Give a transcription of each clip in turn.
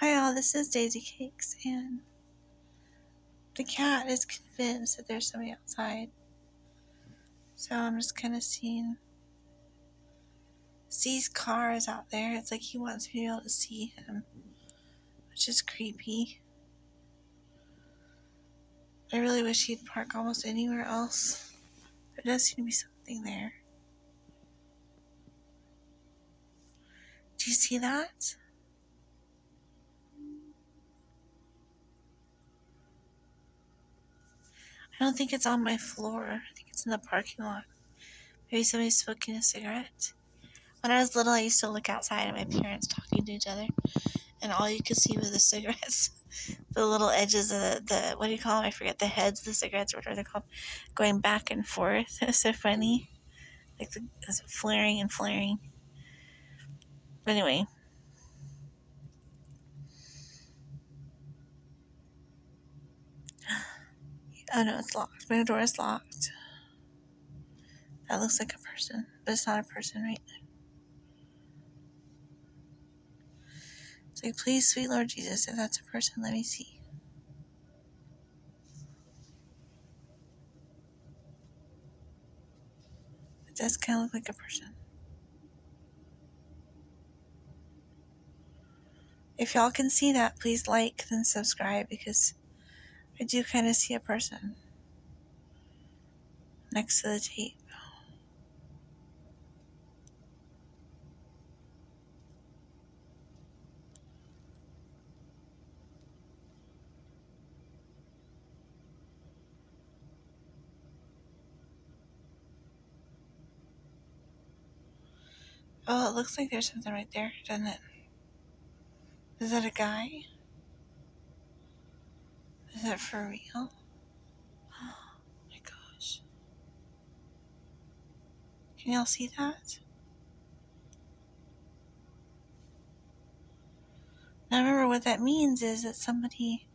Hi all, this is Daisycakes, and the cat is convinced that there's somebody outside. So I'm just kind of sees cars out there. It's like he wants me to be able to see him, which is creepy. I really wish he'd park almost anywhere else. There does seem to be something there. Do you see that? I don't think it's on my floor. I think it's in the parking lot. Maybe somebody's smoking a cigarette. When I was little, I used to look outside at my parents talking to each other, and all you could see was the cigarettes. The little edges of the what do you call them? I forget the heads of the cigarettes, or whatever they're called, going back and forth. It's so funny. Like it's flaring and flaring. But anyway. Oh no, it's locked. My door is locked. That looks like a person, but it's not a person, right? It's like, please, sweet Lord Jesus, if that's a person, let me see. It does kind of look like a person. If y'all can see that, please like and subscribe, because I do kind of see a person next to the tape. Oh, it looks like there's something right there, doesn't it? Is that a guy? Is that for real? Oh my gosh. Can y'all see that? Now remember, what that means is that somebody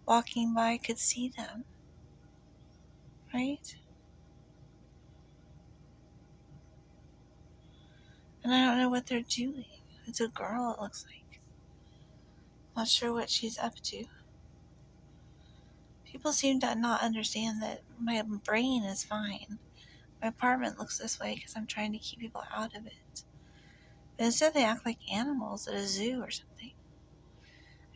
walking by could see them, right? And I don't know what they're doing. It's a girl, it looks like. Not sure what she's up to. People seem to not understand that my brain is fine. My apartment looks this way because I'm trying to keep people out of it. But instead they act like animals at a zoo or something.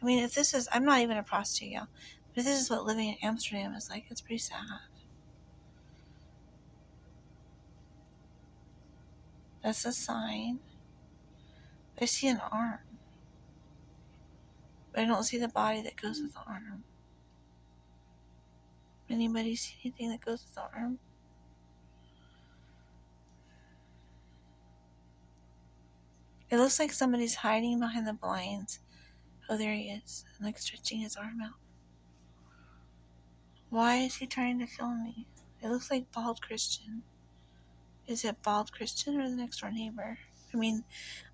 I mean, if this is, I'm not even a prostitute, y'all. But if this is what living in Amsterdam is like, it's pretty sad. That's a sign. I see an arm. But I don't see the body that goes with the arm. Anybody see anything that goes with the arm? It looks like somebody's hiding behind the blinds. Oh, there he is. Like stretching his arm out. Why is he trying to kill me? It looks like Bald Christian. Is it Bald Christian or the next door neighbor? I mean,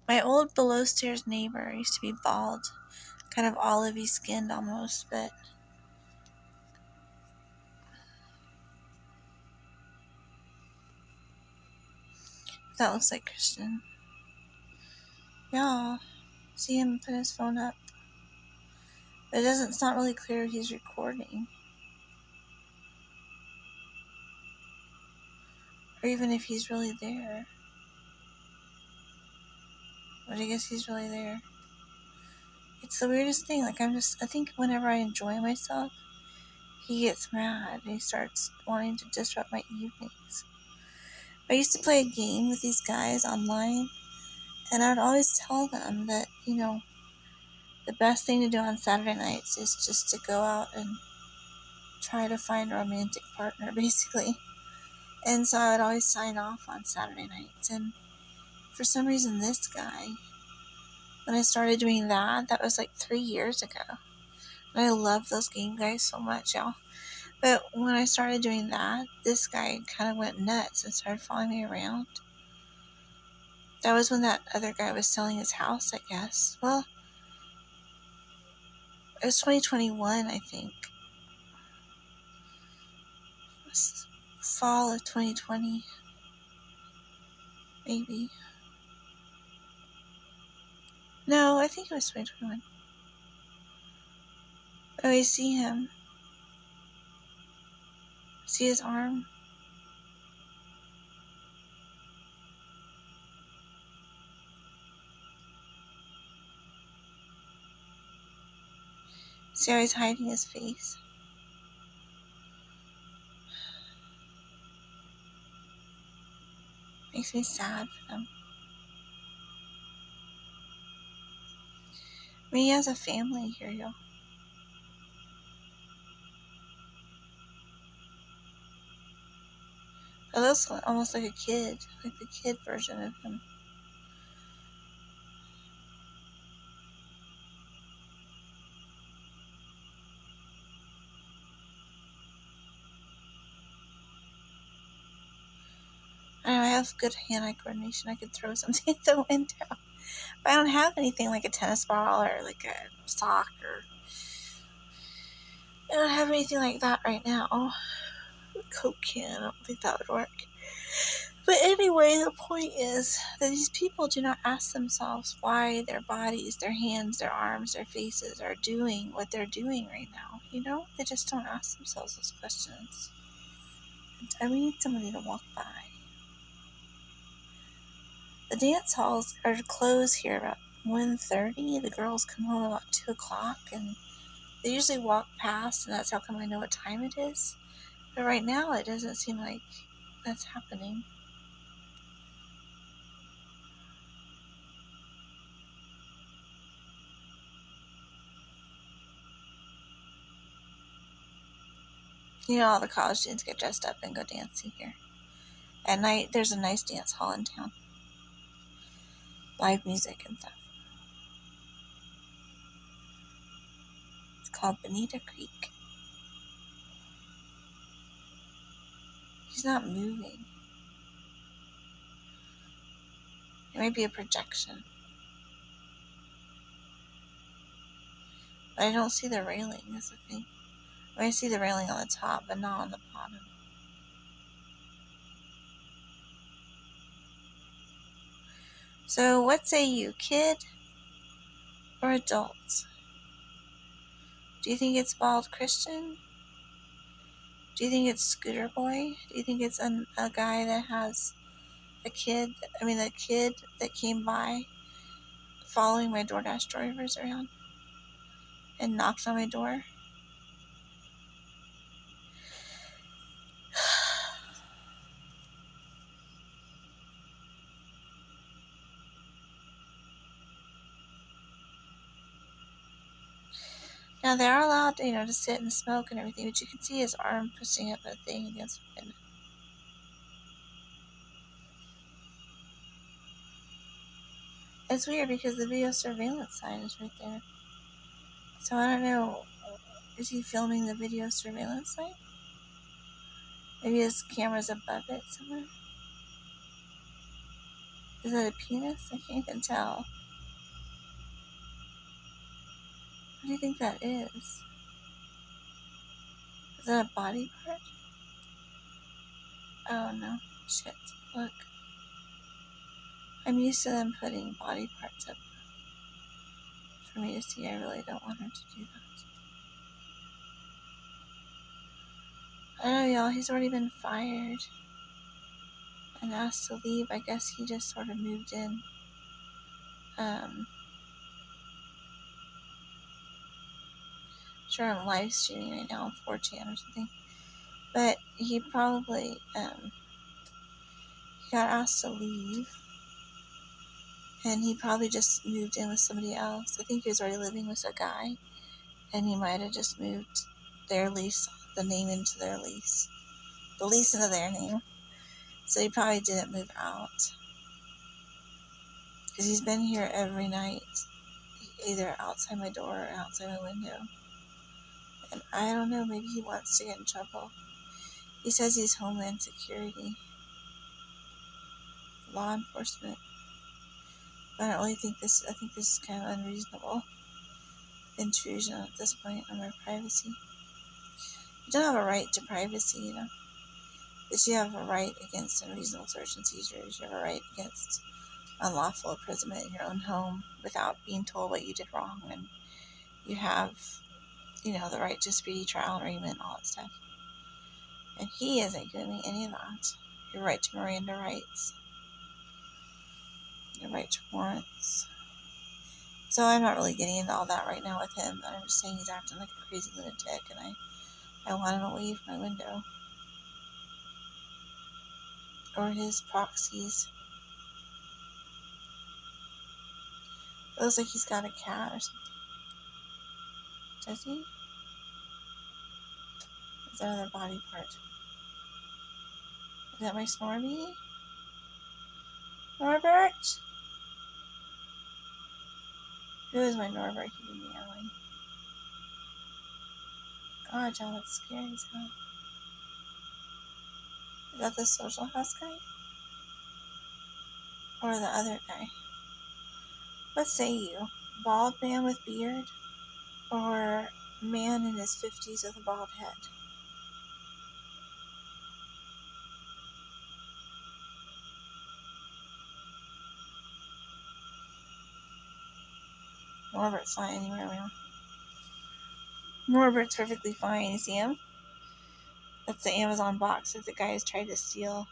my old below stairs neighbor used to be bald. Kind of olivey skinned almost, but that looks like Christian. Yeah. See him put his phone up. But it's not really clear if he's recording. Or even if he's really there. But I guess he's really there. It's the weirdest thing. Like, I think whenever I enjoy myself, he gets mad and he starts wanting to disrupt my evenings. I used to play a game with these guys online, and I would always tell them that, the best thing to do on Saturday nights is just to go out and try to find a romantic partner, basically. And so I would always sign off on Saturday nights. And for some reason, this guy, when I started doing that, that was like 3 years ago. And I love those game guys so much, y'all. But when I started doing that, this guy kind of went nuts and started following me around. That was when that other guy was selling his house, I guess. Well, it was 2021, I think. It was fall of 2020. Maybe. No, I think it was 2021. Oh, I see him. See his arm? See how he's hiding his face? Makes me sad for them. I mean, he has a family here, y'all. It looks almost like a kid, like the kid version of him. I know I have good hand-eye coordination. I could throw something at the window. But I don't have anything like a tennis ball or like a sock or... I don't have anything like that right now. A Coke can, I don't think that would work. But anyway, the point is that these people do not ask themselves why their bodies, their hands, their arms, their faces are doing what they're doing right now. You know? They just don't ask themselves those questions. And we need somebody to walk by. The dance halls are closed here about 1:30. The girls come home about 2 o'clock, and they usually walk past, and that's how come I know what time it is. But right now, it doesn't seem like that's happening. You know, all the college students get dressed up and go dancing here. At night, there's a nice dance hall in town. Live music and stuff. It's called Bonita Creek. He's not moving. It might be a projection. But I don't see the railing, is the thing. I see the railing on the top, but not on the bottom. So, what say you, kid or adult? Do you think it's Bald Christian? Do you think it's Scooter Boy? Do you think it's a guy that has a kid? The kid that came by following my DoorDash drivers around and knocked on my door? Now, they are allowed, to sit and smoke and everything, but you can see his arm pushing up a thing against the window. It's weird because the video surveillance sign is right there. So I don't know, is he filming the video surveillance sign? Maybe his camera's above it somewhere? Is that a penis? I can't even tell. What do you think that is? Is that a body part? Oh no. Shit. Look. I'm used to them putting body parts up for me to see. I really don't want her to do that. I don't know, y'all. He's already been fired and asked to leave. I guess he just sort of moved in. Sure, I'm live streaming right now on 4chan or something. But he probably he got asked to leave. And he probably just moved in with somebody else. I think he was already living with a guy. And he might have just moved their lease, the name into their lease. The lease into their name. So he probably didn't move out. Because he's been here every night. Either outside my door or outside my window. And I don't know, maybe he wants to get in trouble. He says he's Homeland Security. Law enforcement. I don't really think this, I think this is kind of unreasonable intrusion at this point on our privacy. You don't have a right to privacy, but you have a right against unreasonable search and seizures. You have a right against unlawful imprisonment in your own home without being told what you did wrong. And you have the right to speedy trial, arraignment, all that stuff. And he isn't giving me any of that. Your right to Miranda rights. Your right to warrants. So I'm not really getting into all that right now with him. I'm just saying he's acting like a crazy lunatic, and I want him away from my window. Or his proxies. It looks like he's got a cat or something. Does he? Is that another body part? Is that my Snorby? Norbert? Who is my Norbert? He be meowing. God, John, that's scary as hell. Is that the social house guy? Or the other guy? What say you? Bald man with beard? Or man in his 50s with a bald head? Norbert's not anywhere around. Norbert's perfectly fine. You see him? That's the Amazon box that the guy has tried to steal.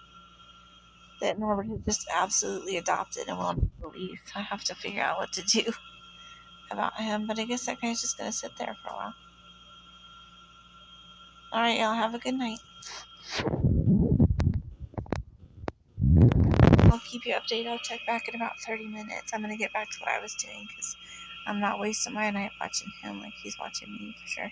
That Norbert has just absolutely adopted and will not believe. I have to figure out what to do about him, but I guess that guy's just going to sit there for a while. Alright, y'all, have a good night. I'll keep you updated. I'll check back in about 30 minutes. I'm going to get back to what I was doing because I'm not wasting my night watching him like he's watching me for sure.